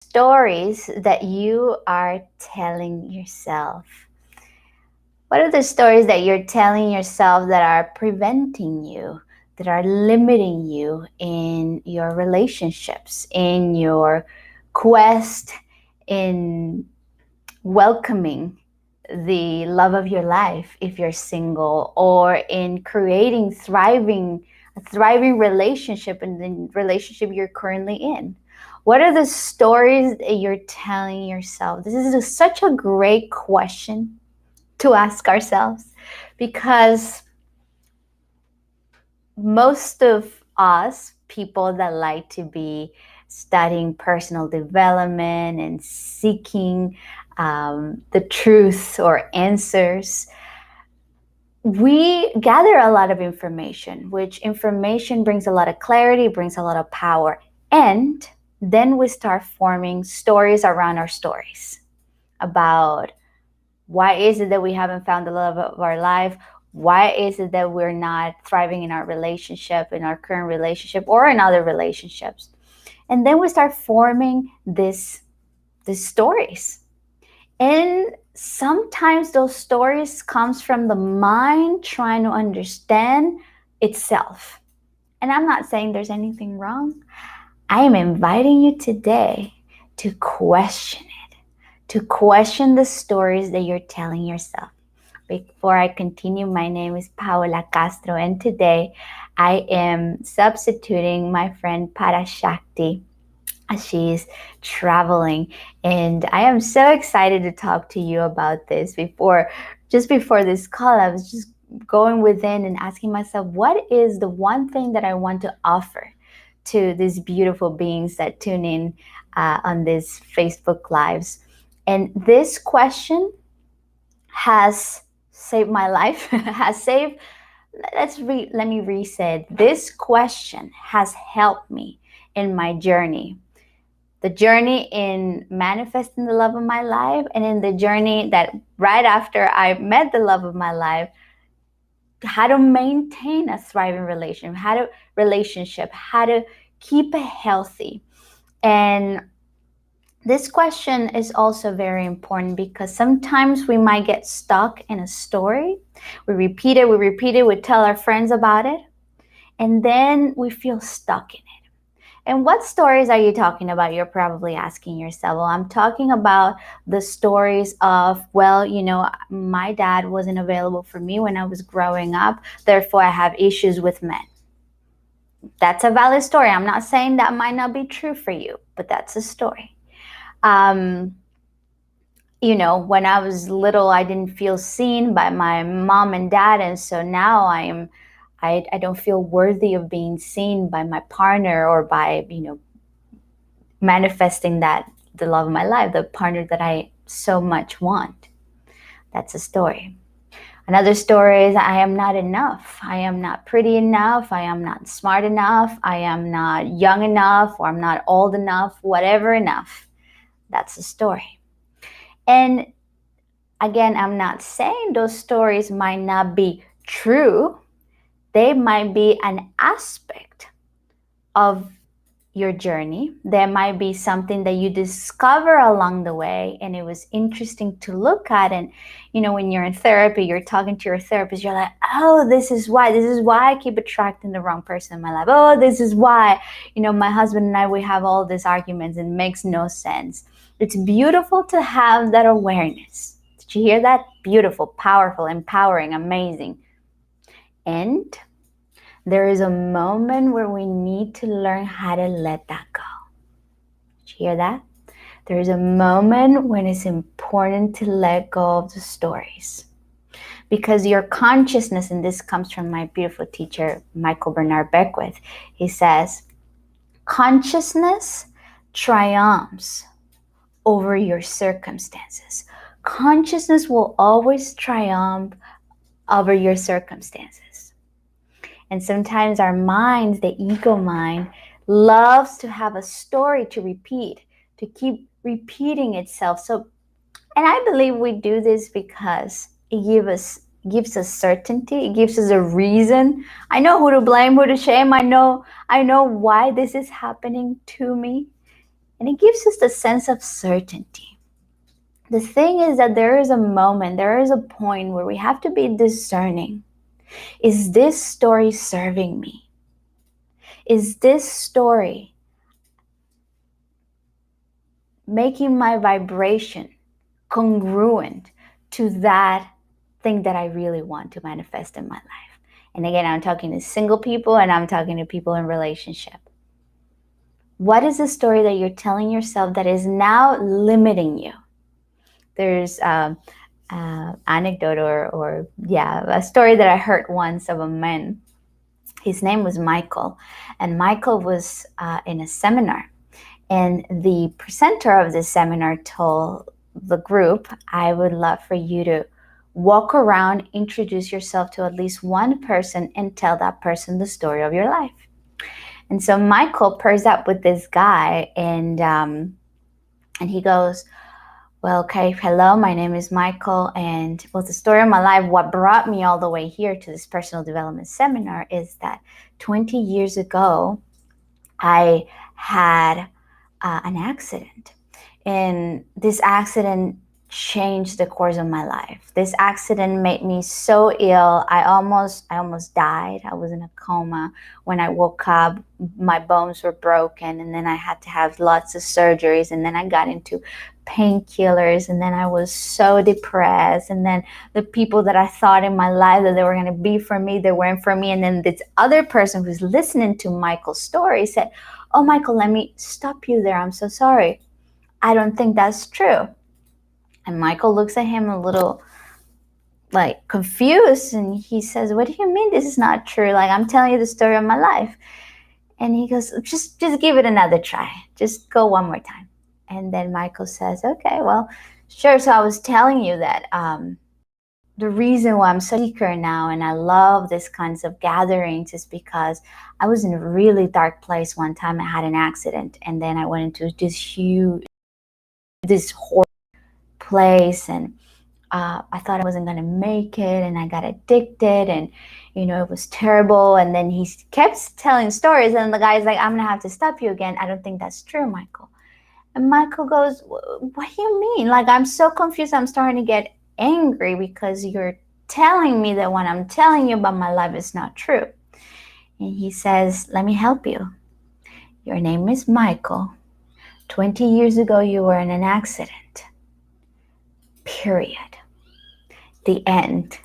stories that you are telling yourself? What are the stories that you're telling yourself that are preventing you, that are limiting you in your relationships, in your quest, in welcoming the love of your life if you're single, or in creating a thriving relationship in the relationship you're currently in? What are the stories that you're telling yourself? This is such a great question to ask ourselves, because most of us people that like to be studying personal development and seeking the truth or answers, we gather a lot of information, which information brings a lot of clarity, brings a lot of power. And then we start forming stories around our stories about why is it that we haven't found the love of our life? Why is it that we're not thriving in our relationship, in our current relationship, or in other relationships? And then we start forming these stories. And sometimes those stories comes from the mind trying to understand itself. And I'm not saying there's anything wrong. I am inviting you today to question it, to question the stories that you're telling yourself. Before I continue, my name is Paola Castro, and today I am substituting my friend Parashakti as she's traveling. And I am so excited to talk to you about this. Just before this call, I was just going within and asking myself, what is the one thing that I want to offer to these beautiful beings that tune in on these Facebook Lives? And this question has saved my life, has saved, let me reset. This question has helped me in my journey. The journey in manifesting the love of my life, and in the journey that right after I met the love of my life, how to maintain a thriving relationship, how to keep it healthy. And this question is also very important because sometimes we might get stuck in a story. We repeat it, we tell our friends about it, and then we feel stuck in it. And what stories are you talking about? You're probably asking yourself. Well, I'm talking about the stories of, well, my dad wasn't available for me when I was growing up, therefore I have issues with men. That's a valid story. I'm not saying that might not be true for you, but that's a story. When I was little, I didn't feel seen by my mom and dad, and so now I don't feel worthy of being seen by my partner, or by manifesting the love of my life, the partner that I so much want. That's a story. Another story is, I am not enough. I am not pretty enough. I am not smart enough. I am not young enough, or I'm not old enough, whatever enough. That's a story. And again, I'm not saying those stories might not be true. They might be an aspect of your journey. There might be something that you discover along the way, and it was interesting to look at. And when you're in therapy, you're talking to your therapist, you're like, oh, this is why I keep attracting the wrong person in my life. Oh, this is why my husband and I, we have all these arguments and it makes no sense. It's beautiful to have that awareness. Did you hear that? Beautiful, powerful, empowering, amazing. And there is a moment where we need to learn how to let that go. Did you hear that? There is a moment when it's important to let go of the stories. Because your consciousness, and this comes from my beautiful teacher, Michael Bernard Beckwith, he says, consciousness triumphs over your circumstances. Consciousness will always triumph over your circumstances. And sometimes our minds, the ego mind, loves to have a story to repeat, to keep repeating itself. And I believe we do this because it gives us certainty. It gives us a reason. I know who to blame, who to shame. I know why this is happening to me. And it gives us the sense of certainty. The thing is that there is a moment, there is a point where we have to be discerning. Is this story serving me? Is this story making my vibration congruent to that thing that I really want to manifest in my life? And again, I'm talking to single people and I'm talking to people in relationship. What is the story that you're telling yourself that is now limiting you? There's anecdote or a story that I heard once of a man. His name was Michael, and Michael was in a seminar, and the presenter of this seminar told the group, I would love for you to walk around, introduce yourself to at least one person and tell that person the story of your life. And so Michael pairs up with this guy, and he goes, well, okay, hello, my name is Michael, and well, the story of my life, what brought me all the way here to this personal development seminar is that 20 years ago, I had an accident, and this accident changed the course of my life. This accident made me so ill. I almost died. I was in a coma. When I woke up, my bones were broken, and then I had to have lots of surgeries, and then I got into painkillers, and then I was so depressed, and then the people that I thought in my life that they were going to be for me, they weren't for me. And then this other person who's listening to Michael's story said, oh, Michael, let me stop you there. I'm so sorry. I don't think that's true. And Michael looks at him a little like confused, and he says, what do you mean this is not true? Like, I'm telling you the story of my life. And he goes, just give it another try. Just go one more time. And then Michael says, okay, well, sure. So I was telling you that the reason why I'm such a seeker now and I love these kinds of gatherings is because I was in a really dark place one time. I had an accident, and then I went into this horrible place, and I thought I wasn't going to make it, and I got addicted, and it was terrible. And then he kept telling stories, and the guy's like, I'm going to have to stop you again. I don't think that's true, Michael. And Michael goes, what do you mean? Like, I'm so confused. I'm starting to get angry because you're telling me that what I'm telling you about my life is not true. And he says, let me help you. Your name is Michael. 20 years ago, you were in an accident. Period. The end.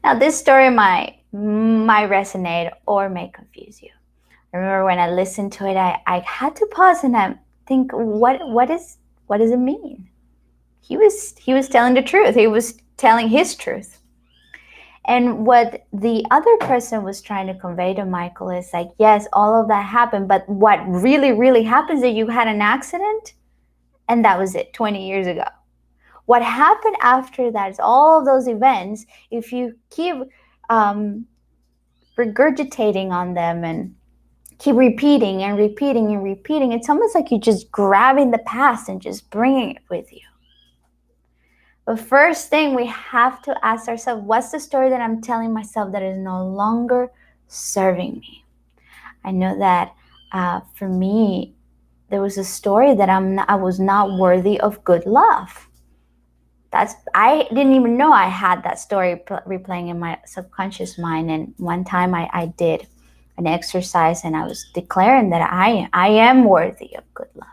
Now, this story might resonate or may confuse you. I remember when I listened to it, I had to pause and I think, what does it mean? He was telling the truth. He was telling his truth. And what the other person was trying to convey to Michael is like, yes, all of that happened, but what really, really happens is that you had an accident, and that was it, 20 years ago. What happened after that is all of those events, if you keep regurgitating on them and keep repeating and repeating and repeating, it's almost like you're just grabbing the past and just bringing it with you. But first thing, we have to ask ourselves, what's the story that I'm telling myself that is no longer serving me? I know that for me, there was a story that I was not worthy of good love. I didn't even know I had that story replaying in my subconscious mind. And one time I did an exercise, and I was declaring that I am worthy of good love.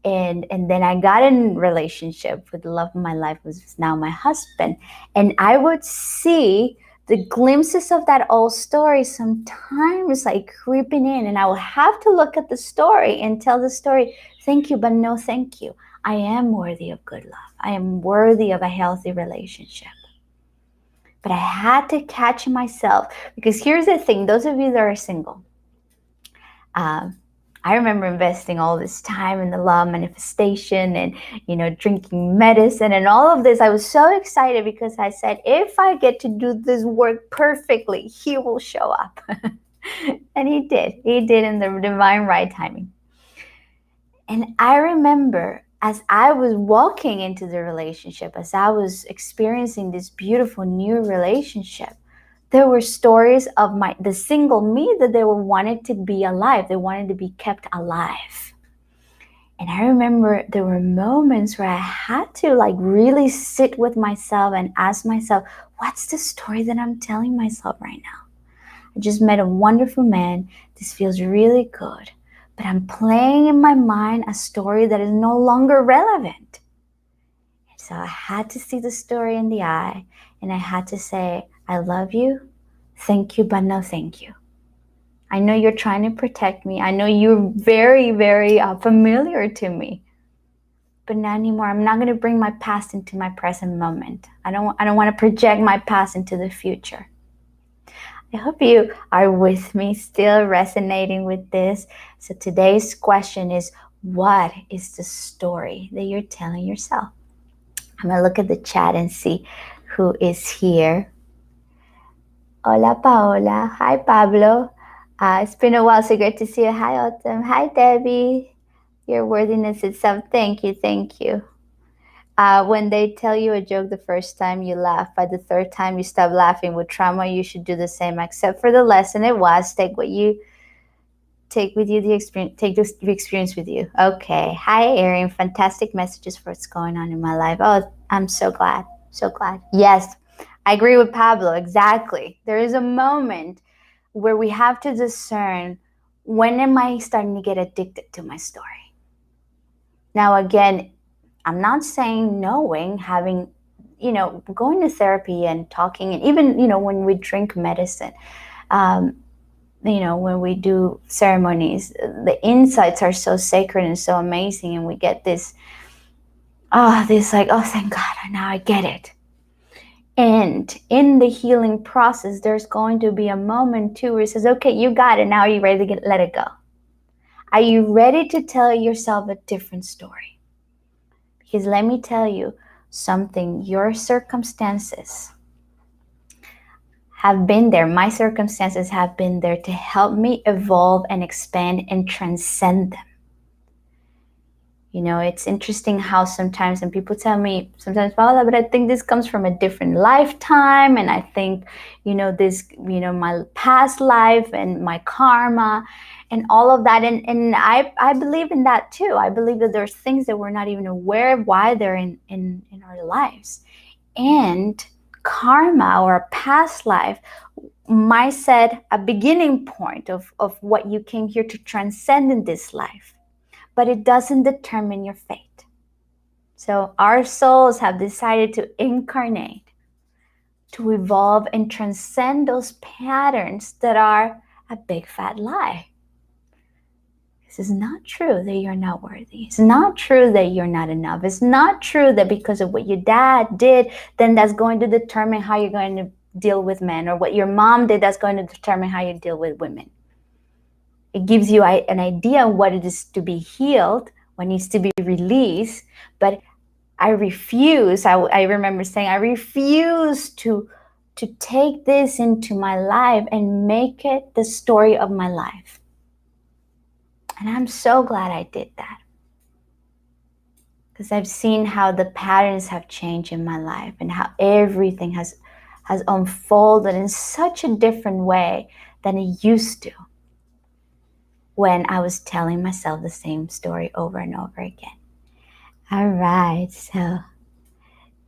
And then I got in relationship with the love of my life, was now my husband. And I would see the glimpses of that old story sometimes like creeping in. And I would have to look at the story and tell the story, thank you, but no thank you. I am worthy of good love. I am worthy of a healthy relationship. But I had to catch myself, because here's the thing, those of you that are single, I remember investing all this time in the law of manifestation and, drinking medicine and all of this. I was so excited because I said, if I get to do this work perfectly, he will show up. And he did. He did in the divine right timing. And I remember as I was walking into the relationship, as I was experiencing this beautiful new relationship, there were stories of the single me that they wanted to be alive. They wanted to be kept alive. And I remember there were moments where I had to like really sit with myself and ask myself, what's the story that I'm telling myself right now? I just met a wonderful man. This feels really good. But I'm playing in my mind a story that is no longer relevant. So I had to see the story in the eye, and I had to say, I love you, thank you, but no thank you. I know you're trying to protect me. I know you're very, very familiar to me. But not anymore. I'm not going to bring my past into my present moment. I don't want to project my past into the future. I hope you are with me, still resonating with this. So today's question is, what is the story that you're telling yourself? I'm going to look at the chat and see who is here. Hola, Paola. Hi, Pablo. It's been a while, so great to see you. Hi, Autumn. Hi, Debbie. Your worthiness itself. Thank you. Thank you. When they tell you a joke the first time, you laugh. By the third time, you stop laughing. With trauma, you should do the same, except for the lesson it was. Take with you the experience. Take the experience with you. Okay. Hi, Erin. Fantastic messages for what's going on in my life. Oh, I'm so glad. So glad. Yes, I agree with Pablo. Exactly. There is a moment where we have to discern, when am I starting to get addicted to my story? Now, again, I'm not saying knowing, having, going to therapy and talking, and even, when we drink medicine, when we do ceremonies, the insights are so sacred and so amazing, and we get this like, oh, thank God, now I get it. And in the healing process, there's going to be a moment too where it says, okay, you got it. Now are you ready to let it go? Are you ready to tell yourself a different story? Because let me tell you something, your circumstances have been there. My circumstances have been there to help me evolve and expand and transcend them. It's interesting how sometimes, and people tell me sometimes, Paola, but I think this comes from a different lifetime. And I think, my past life and my karma and all of that. And I believe in that too. I believe that there's things that we're not even aware of why they're in our lives. And karma, or a past life, might set a beginning point of what you came here to transcend in this life. But it doesn't determine your fate. So our souls have decided to incarnate, to evolve and transcend those patterns that are a big fat lie. This is not true that you're not worthy. It's not true that you're not enough. It's not true that because of what your dad did, then that's going to determine how you're going to deal with men, or what your mom did, that's going to determine how you deal with women. It gives you an idea of what it is to be healed, what needs to be released. But I refuse, I remember saying, I refuse to take this into my life and make it the story of my life. And I'm so glad I did that. Because I've seen how the patterns have changed in my life, and how everything has unfolded in such a different way than it used to, when I was telling myself the same story over and over again. All right, so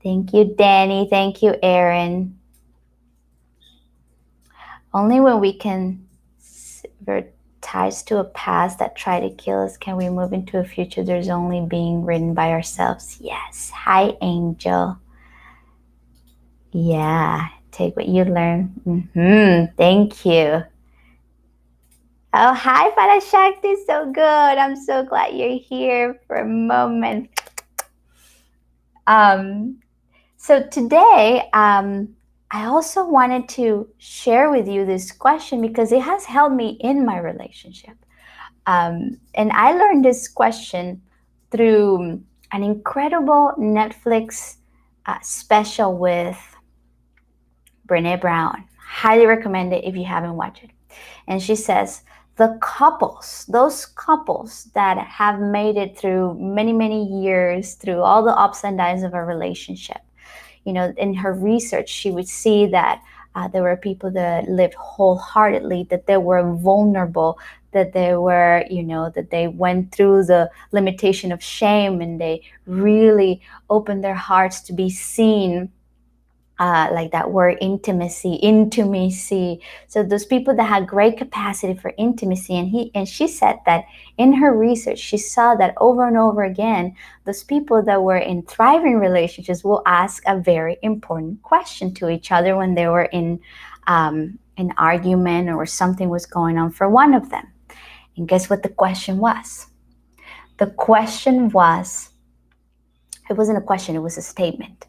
thank you, Danny. Thank you, Erin. Only when we can sever ties to a past that try to kill us can we move into a future there's only being written by ourselves. Yes. Hi, Angel. Yeah, take what you learn. Thank you. Oh, hi, Parashakti. So good. I'm so glad you're here for a moment. So today, I also wanted to share with you this question because it has helped me in my relationship. And I learned this question through an incredible Netflix special with Brene Brown. Highly recommend it if you haven't watched it. And she says, those couples that have made it through many, many years, through all the ups and downs of a relationship, in her research, she would see that there were people that lived wholeheartedly, that they were vulnerable, that they were, that they went through the limitation of shame, and they really opened their hearts to be seen. Like that word intimacy. So those people that had great capacity for intimacy, and she said that in her research, she saw that over and over again, those people that were in thriving relationships will ask a very important question to each other when they were in an argument or something was going on for one of them. And guess what the question was? The question was, it wasn't a question, it was a statement.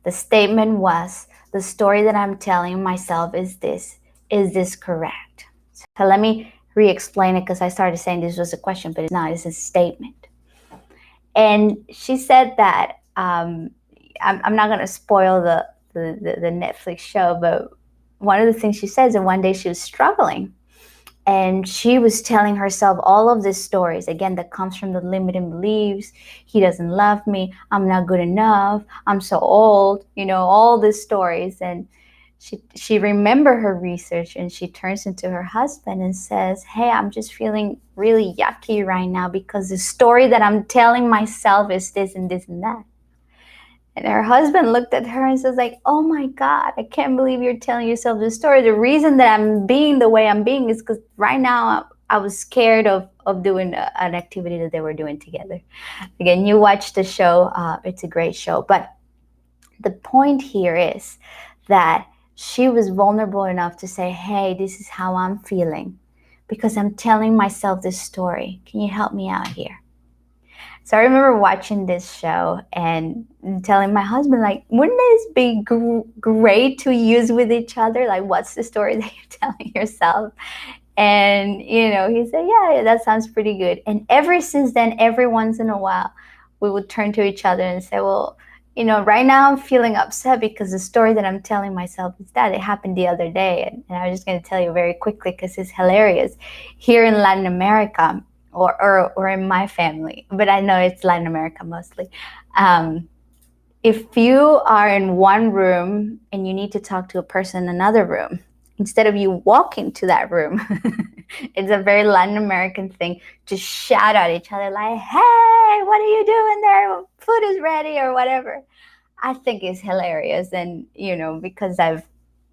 The statement was, the story that I'm telling myself is this correct? So let me re-explain it, because I started saying this was a question, but it's not, it's a statement. And she said that, I'm not going to spoil the Netflix show, but one of the things she says, that one day she was struggling, and she was telling herself all of these stories, again, that comes from the limiting beliefs. He doesn't love me. I'm not good enough. I'm so old. All these stories. And she remembered her research, and she turns into her husband and says, hey, I'm just feeling really yucky right now because the story that I'm telling myself is this and this and that. And her husband looked at her and says, like, oh my God, I can't believe you're telling yourself this story. The reason that I'm being the way I'm being is because right now I was scared of doing an activity that they were doing together. Again, you watch the show. It's a great show. But the point here is that she was vulnerable enough to say, hey, this is how I'm feeling because I'm telling myself this story. Can you help me out here? So I remember watching this show and telling my husband, like, wouldn't this be great to use with each other? Like, what's the story that you're telling yourself? And, he said, yeah, that sounds pretty good. And ever since then, every once in a while, we would turn to each other and say, well, right now I'm feeling upset because the story that I'm telling myself is that. It happened the other day. And I'm just going to tell you very quickly because it's hilarious. Here in Latin America, or in my family, but I know it's Latin America mostly. If you are in one room and you need to talk to a person in another room, instead of you walking to that room, it's a very Latin American thing to shout at each other like, hey, what are you doing there? Food is ready or whatever. I think it's hilarious. And, because I've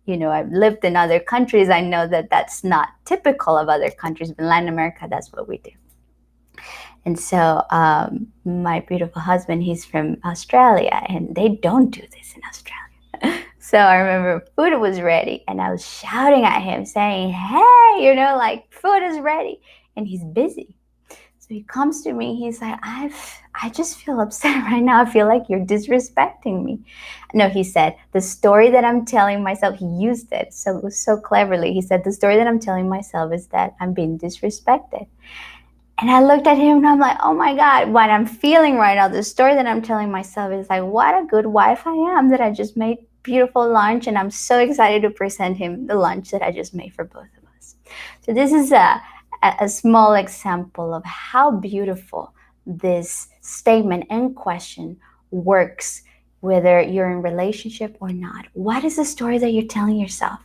lived in other countries, I know that that's not typical of other countries, but in Latin America, that's what we do. And so my beautiful husband, he's from Australia, and they don't do this in Australia. So I remember food was ready, and I was shouting at him saying, hey, like, food is ready. And he's busy. So he comes to me, he's like, I just feel upset right now. I feel like you're disrespecting me. No, he said, the story that I'm telling myself, he used it so cleverly. He said, the story that I'm telling myself is that I'm being disrespected. And I looked at him and I'm like, oh my God, what I'm feeling right now, the story that I'm telling myself is like, what a good wife I am that I just made beautiful lunch. And I'm so excited to present him the lunch that I just made for both of us. So this is a small example of how beautiful this statement and question works, whether you're in relationship or not. What is the story that you're telling yourself?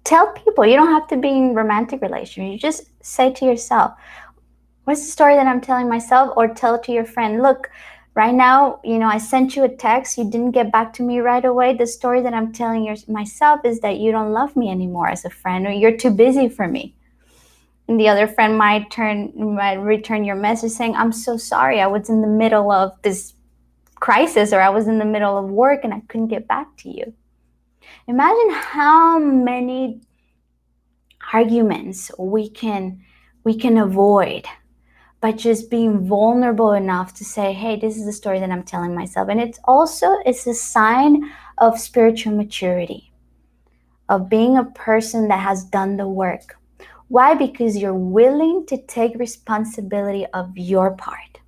Tell people. You don't have to be in romantic relationship. You just say to yourself, what's the story that I'm telling myself? Or tell it to your friend. Look, right now, I sent you a text. You didn't get back to me right away. The story that I'm telling myself is that you don't love me anymore as a friend, or you're too busy for me. And the other friend might return your message saying, I'm so sorry. I was in the middle of this crisis, or I was in the middle of work and I couldn't get back to you. Imagine how many arguments we can avoid by just being vulnerable enough to say, hey, this is the story that I'm telling myself. And it's a sign of spiritual maturity, of being a person that has done the work. Why? Because you're willing to take responsibility of your part.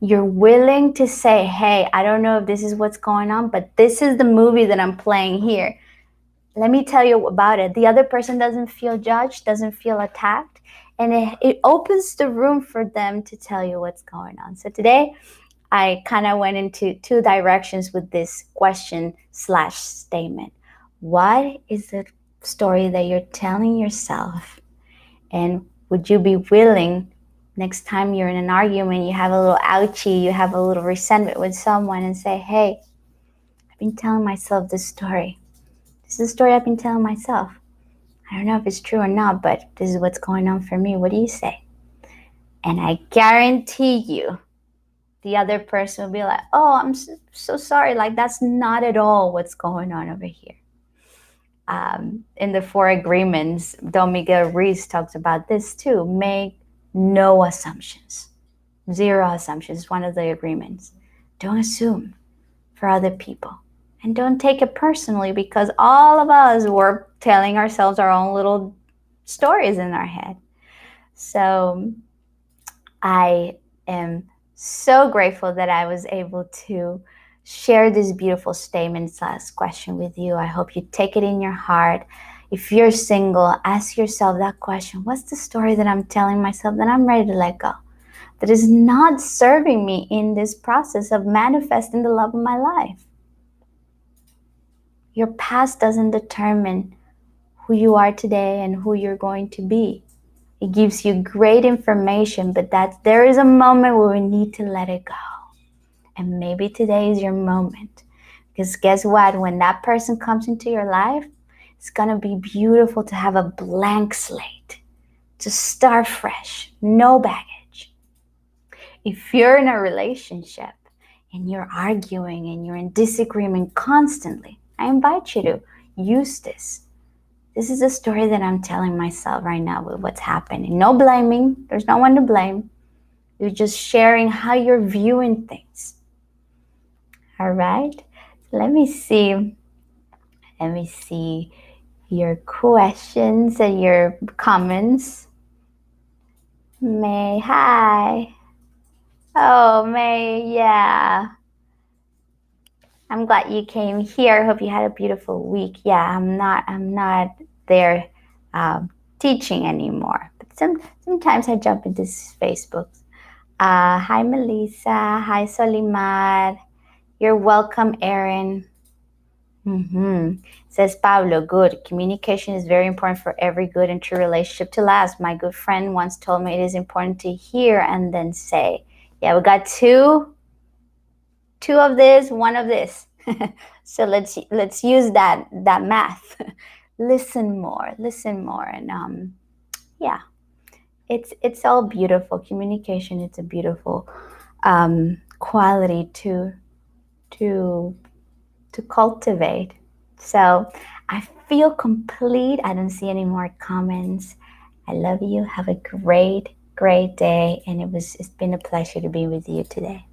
You're willing to say, hey, I don't know if this is what's going on, but this is the movie that I'm playing here. Let me tell you about it. The other person doesn't feel judged, doesn't feel attacked. And it opens the room for them to tell you what's going on. So today, I kind of went into two directions with this question/statement. What is the story that you're telling yourself? And Would you be willing, next time you're in an argument, you have a little ouchie, you have a little resentment with someone, and say, hey, I've been telling myself this story. This is a story I've been telling myself. I don't know if it's true or not, but this is what's going on for me. What do you say? And I guarantee you, the other person will be like, oh, I'm so sorry. Like, that's not at all what's going on over here. In the 4 agreements, Don Miguel Ruiz talks about this too. Make no assumptions. 0 assumptions is one of the agreements. Don't assume for other people. And don't take it personally, because all of us were telling ourselves our own little stories in our head. So I am so grateful that I was able to share these beautiful statements last question with you. I hope you take it in your heart. If you're single, ask yourself that question. What's the story that I'm telling myself that I'm ready to let go? That is not serving me in this process of manifesting the love of my life. Your past doesn't determine who you are today and who you're going to be. It gives you great information, but that there is a moment where we need to let it go. And maybe today is your moment. Because guess what? When that person comes into your life, it's going to be beautiful to have a blank slate, to start fresh, no baggage. If you're in a relationship and you're arguing and you're in disagreement constantly, I invite you to use this. This is a story that I'm telling myself right now with what's happening. No blaming. There's no one to blame. You're just sharing how you're viewing things. All right? Let me see your questions and your comments. May, hi. Oh, May, yeah. I'm glad you came here. I hope you had a beautiful week. Yeah, I'm not there teaching anymore. But sometimes I jump into Facebook. Hi, Melissa. Hi, Solimar. You're welcome, Erin. Says Pablo, good. Communication is very important for every good and true relationship to last. My good friend once told me it is important to hear and then say. Yeah, we got two of this, 1 of this. So let's use that math. Listen more, and yeah, it's all beautiful. Communication, it's a beautiful quality to cultivate. So I feel complete. I don't see any more comments. I love you. Have a great day, and it's been a pleasure to be with you today.